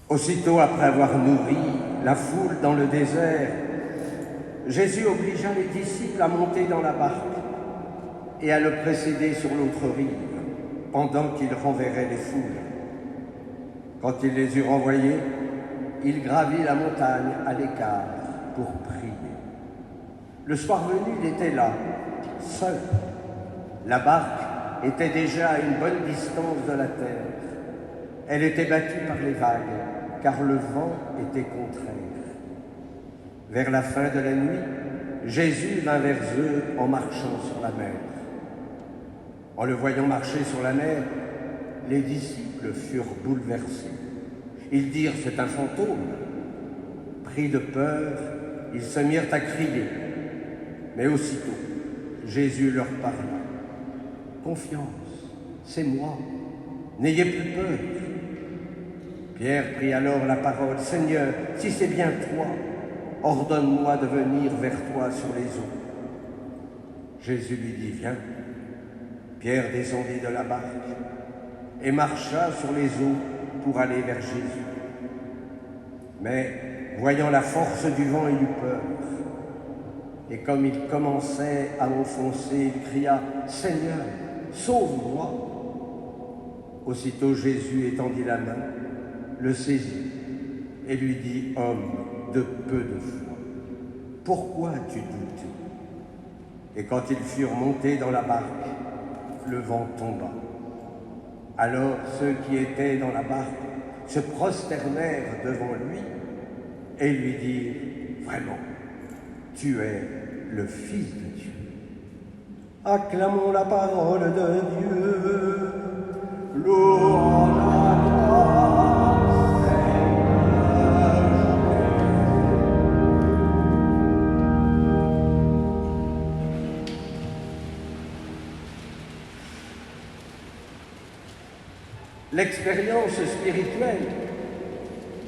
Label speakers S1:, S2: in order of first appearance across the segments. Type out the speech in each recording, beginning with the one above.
S1: Aussitôt après avoir nourri la foule dans le désert, Jésus obligea les disciples à monter dans la barque et à le précéder sur l'autre rive, pendant qu'il renverrait les foules. Quand il les eut renvoyés, il gravit la montagne à l'écart pour prier. Le soir venu, il était là, seul. La barque était déjà à une bonne distance de la terre. Elle était battue par les vagues, car le vent était contraire. Vers la fin de la nuit, Jésus vint vers eux en marchant sur la mer. En le voyant marcher sur la mer, les disciples furent bouleversés. Ils dirent « c'est un fantôme ». Pris de peur, ils se mirent à crier. Mais aussitôt, Jésus leur parla. « Confiance, c'est moi, n'ayez plus peur ». Pierre prit alors la parole. « Seigneur, si c'est bien toi, ordonne-moi de venir vers toi sur les eaux. » Jésus lui dit « Viens ». Pierre descendit de la barque et marcha sur les eaux pour aller vers Jésus. Mais, voyant la force du vent, il eut peur. Et comme il commençait à enfoncer, il cria « Seigneur, sauve-moi » Aussitôt Jésus étendit la main, le saisit et lui dit « Homme de peu de foi, pourquoi tu doutes ?» Et quand ils furent montés dans la barque, le vent tomba. Alors ceux qui étaient dans la barque se prosternèrent devant lui et lui dirent « Vraiment, tu es le Fils de Dieu. » Acclamons la parole de Dieu. Louons la grâce, Seigneur. L'expérience spirituelle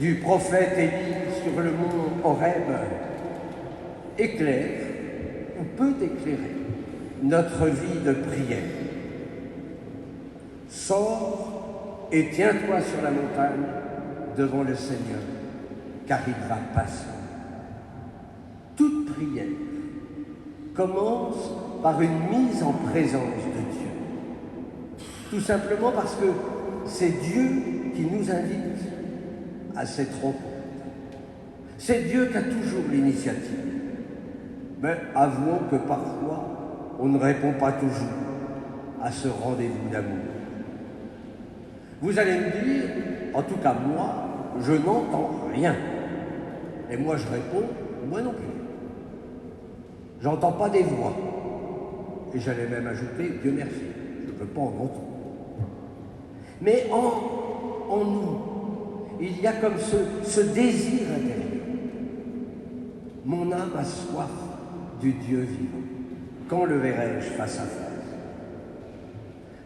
S1: du prophète Élie sur le mont Horeb éclaire ou peut éclairer notre vie de prière. Sors et tiens-toi sur la montagne devant le Seigneur, car il va passer. Toute prière commence par une mise en présence de Dieu. Tout simplement parce que c'est Dieu qui nous invite à cette rencontre. C'est Dieu qui a toujours l'initiative. Mais avouons que parfois, on ne répond pas toujours à ce rendez-vous d'amour. Vous allez me dire, en tout cas moi, je n'entends rien. Et moi je réponds, moi non plus. J'entends pas des voix. Et j'allais même ajouter, Dieu merci, je ne peux pas en entendre. Mais en nous, il y a comme ce désir intérieur. Mon âme a soif du Dieu vivant. Quand le verrai-je face à face?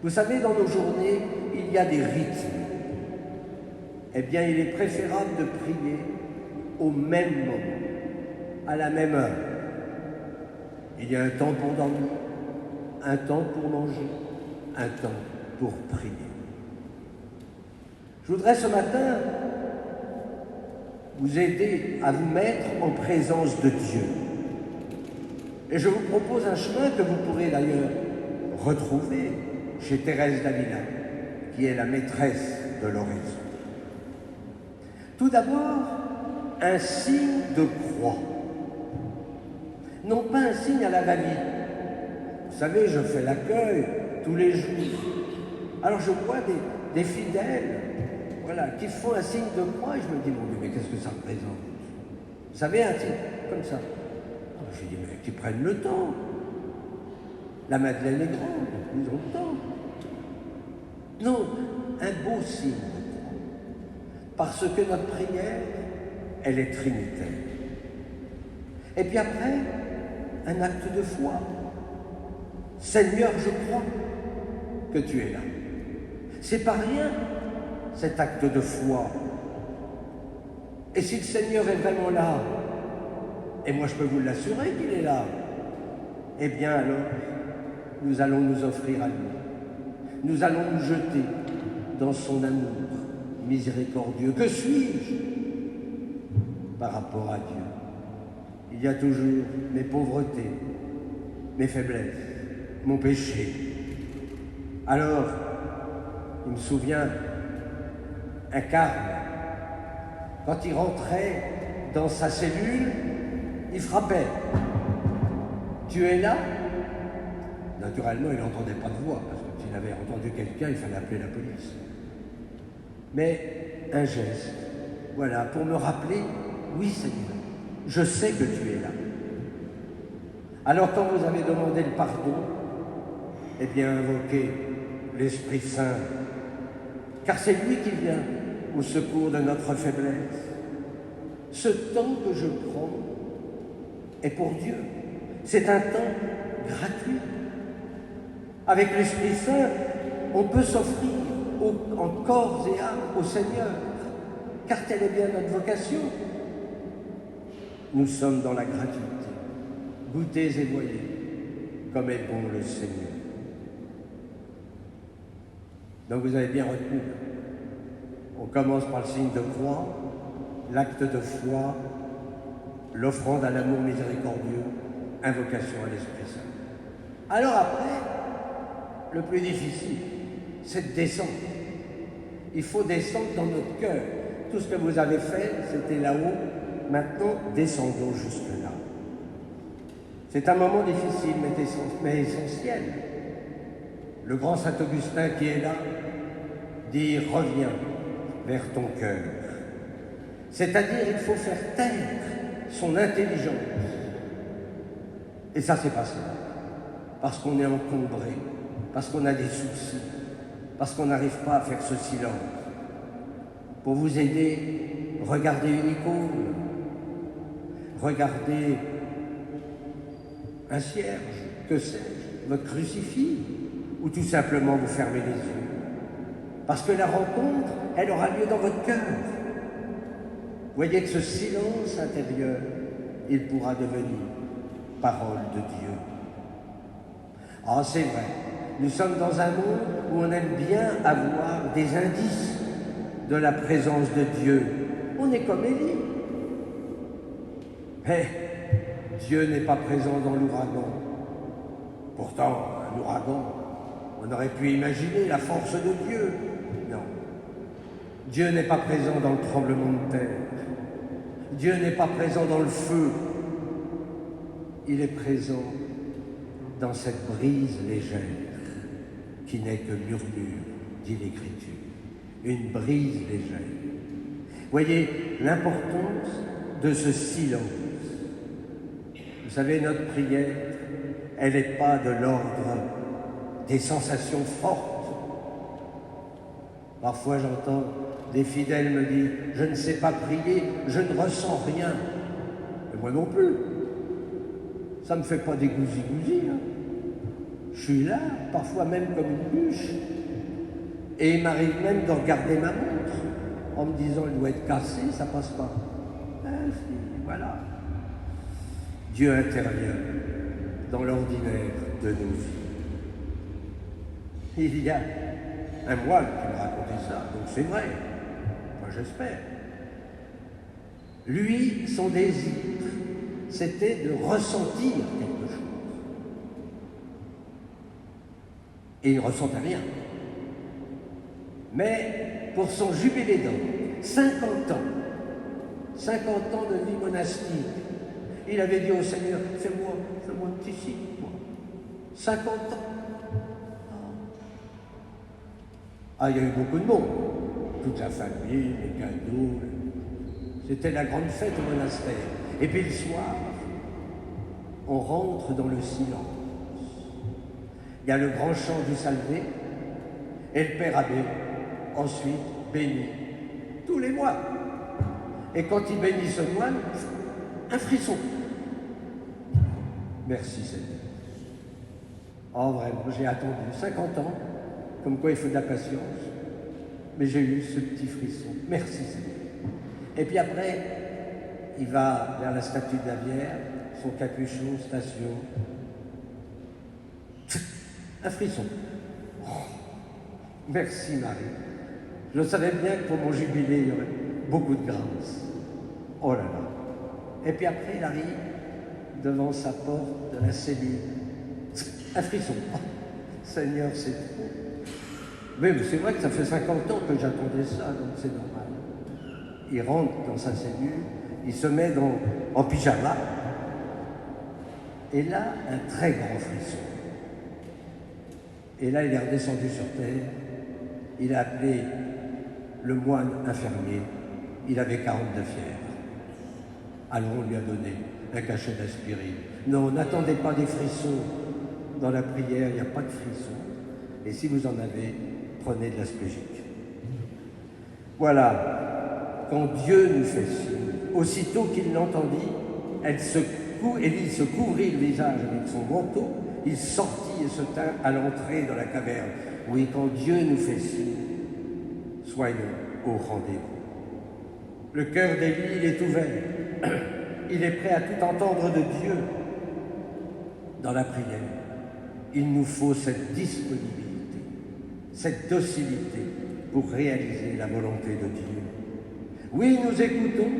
S1: Vous savez, dans nos journées, il y a des rythmes. Eh bien, il est préférable de prier au même moment, à la même heure. Il y a un temps pour dormir, un temps pour manger, un temps pour prier. Je voudrais ce matin vous aider à vous mettre en présence de Dieu. Et je vous propose un chemin que vous pourrez d'ailleurs retrouver chez Thérèse d'Avila, qui est la maîtresse de l'oraison. Tout d'abord, un signe de croix. Non pas un signe à la va-vite. Vous savez, je fais l'accueil tous les jours. Alors je vois des fidèles, voilà, qui font un signe de croix et je me dis, mon Dieu, mais qu'est-ce que ça représente? Vous savez, un signe comme ça. Je dis, mais qu'ils prennent le temps. La Madeleine est grande, ils ont le temps. Non, un beau signe de croix. Parce que notre prière, elle est trinitaire. Et puis après, un acte de foi. Seigneur, je crois que tu es là. C'est pas rien, cet acte de foi. Et si le Seigneur est vraiment là, et moi je peux vous l'assurer qu'il est là, eh bien alors, nous allons nous offrir à lui. Nous allons nous jeter dans son amour miséricordieux. Que suis-je par rapport à Dieu? Il y a toujours mes pauvretés, mes faiblesses, mon péché. Alors, il me souvient un carme. Quand il rentrait dans sa cellule, il frappait. « Tu es là ?» Naturellement, il n'entendait pas de voix, parce que s'il avait entendu quelqu'un, il fallait appeler la police. Mais un geste, voilà, pour me rappeler, oui Seigneur, je sais que tu es là. Alors quand vous avez demandé le pardon, eh bien invoquez l'Esprit Saint, car c'est lui qui vient au secours de notre faiblesse. Ce temps que je prends est pour Dieu. C'est un temps gratuit. Avec l'Esprit Saint, on peut s'offrir en corps et âme au Seigneur, car telle est bien notre vocation. Nous sommes dans la gratuité. Goûtez et voyez comme est bon le Seigneur. Donc vous avez bien retenu. On commence par le signe de croix, l'acte de foi, l'offrande à l'amour miséricordieux, invocation à l'Esprit Saint. Alors après, le plus difficile, c'est de descendre. Il faut descendre dans notre cœur. Tout ce que vous avez fait, c'était là-haut. Maintenant, descendons jusque-là. C'est un moment difficile, mais essentiel. Le grand Saint-Augustin qui est là dit « Reviens vers ton cœur ». C'est-à-dire, il faut faire taire son intelligence. Et ça, c'est pas ça. Parce qu'on est encombré, parce qu'on a des soucis, parce qu'on n'arrive pas à faire ce silence. Pour vous aider, regardez une icône, regardez un cierge, que sais-je, votre crucifix, ou tout simplement vous fermez les yeux. Parce que la rencontre, elle aura lieu dans votre cœur. Voyez que ce silence intérieur, il pourra devenir parole de Dieu. Ah, c'est vrai, nous sommes dans un monde où on aime bien avoir des indices de la présence de Dieu. On est comme Élie. Mais Dieu n'est pas présent dans l'ouragan. Pourtant, un ouragan, on aurait pu imaginer la force de Dieu. Non. Dieu n'est pas présent dans le tremblement de terre. Dieu n'est pas présent dans le feu. Il est présent dans cette brise légère qui n'est que murmure, dit l'Écriture. Une brise légère. Voyez l'importance de ce silence. Vous savez, notre prière, elle n'est pas de l'ordre des sensations fortes. Parfois, j'entends des fidèles me dire « Je ne sais pas prier, je ne ressens rien. » Et moi non plus. Ça ne me fait pas des gousi-gousi. Hein. Je suis là, parfois même comme une bûche. Et il m'arrive même de regarder ma montre en me disant « Elle doit être cassée, ça passe pas. » Voilà. Dieu intervient dans l'ordinaire de nos vies. Il y a un moine qui m'a raconté ça, donc c'est vrai. Moi, j'espère. Lui, son désir, c'était de ressentir quelque chose. Et il ne ressentait rien. Mais pour son jubilé d'or, 50 ans de vie monastique, il avait dit au Seigneur, fais-moi un petit signe, moi. 50 ans. Ah, il y a eu beaucoup de monde. Toute la famille, les cadeaux. C'était la grande fête au monastère. Et puis le soir, on rentre dans le silence. Il y a le grand chant du Salvé et le Père Abbé, ensuite bénit tous les mois. Et quand il bénit ce moine, un frisson. Merci Seigneur. Oh vraiment, j'ai attendu 50 ans, comme quoi il faut de la patience, mais j'ai eu ce petit frisson. Merci Seigneur. Et puis après, il va vers la statue de la Vierge, son capuchon, station. Un frisson. Oh, merci Marie. Je savais bien que pour mon jubilé, il y aurait beaucoup de grâce. Oh là là. Et puis après, il arrive devant sa porte de la cellule. Un frisson. Oh, Seigneur, c'est trop. Mais c'est vrai que ça fait 50 ans que j'attendais ça, donc c'est normal. Il rentre dans sa cellule, il se met en pyjama, et là, un très grand frisson. Et là, il est redescendu sur terre, il a appelé le moine infirmier, il avait 42 fièvre. Alors on lui a donné un cachet d'aspirine. Non, n'attendez pas des frissons. Dans la prière, il n'y a pas de frissons. Et si vous en avez, prenez de l'aspégique. Voilà, quand Dieu nous fait signe, aussitôt qu'il l'entendit, Élie se couvrit le visage avec son manteau, il sortit et se tint à l'entrée de la caverne. Oui, quand Dieu nous fait signe, soyons au rendez-vous. Le cœur d'Élie, il est ouvert. Il est prêt à tout entendre de Dieu dans la prière. Il nous faut cette disponibilité, cette docilité pour réaliser la volonté de Dieu. Oui, nous écoutons,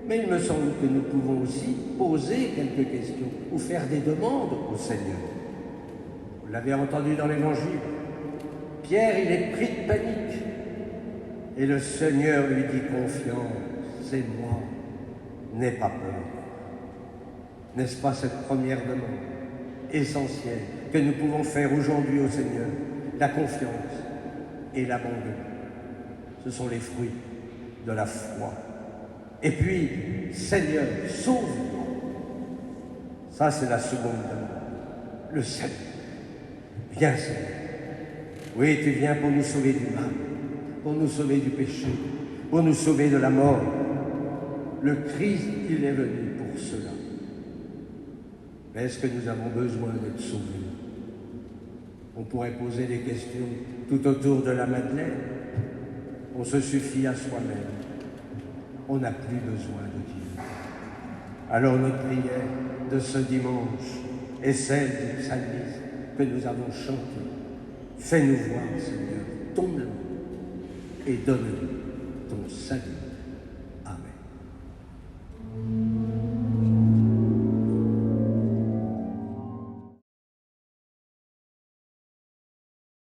S1: mais il me semble que nous pouvons aussi poser quelques questions ou faire des demandes au Seigneur. Vous l'avez entendu dans l'Évangile, Pierre, il est pris de panique. Et le Seigneur lui dit confiance, c'est moi, n'aie pas peur. N'est-ce pas cette première demande essentielle que nous pouvons faire aujourd'hui au Seigneur? La confiance et l'abandon, ce sont les fruits de la foi. Et puis, Seigneur, sauve-moi. Ça, c'est la seconde demande. Le Seigneur. Viens, Seigneur. Oui, tu viens pour nous sauver du mal, pour nous sauver du péché, pour nous sauver de la mort. Le Christ, il est venu pour cela. Mais est-ce que nous avons besoin d'être sauvés? On pourrait poser des questions tout autour de la Madeleine. On se suffit à soi-même. On n'a plus besoin de Dieu. Alors notre prière de ce dimanche est celle du psalmiste que nous avons chanté. Fais-nous voir, Seigneur, ton amour et donne-nous ton salut.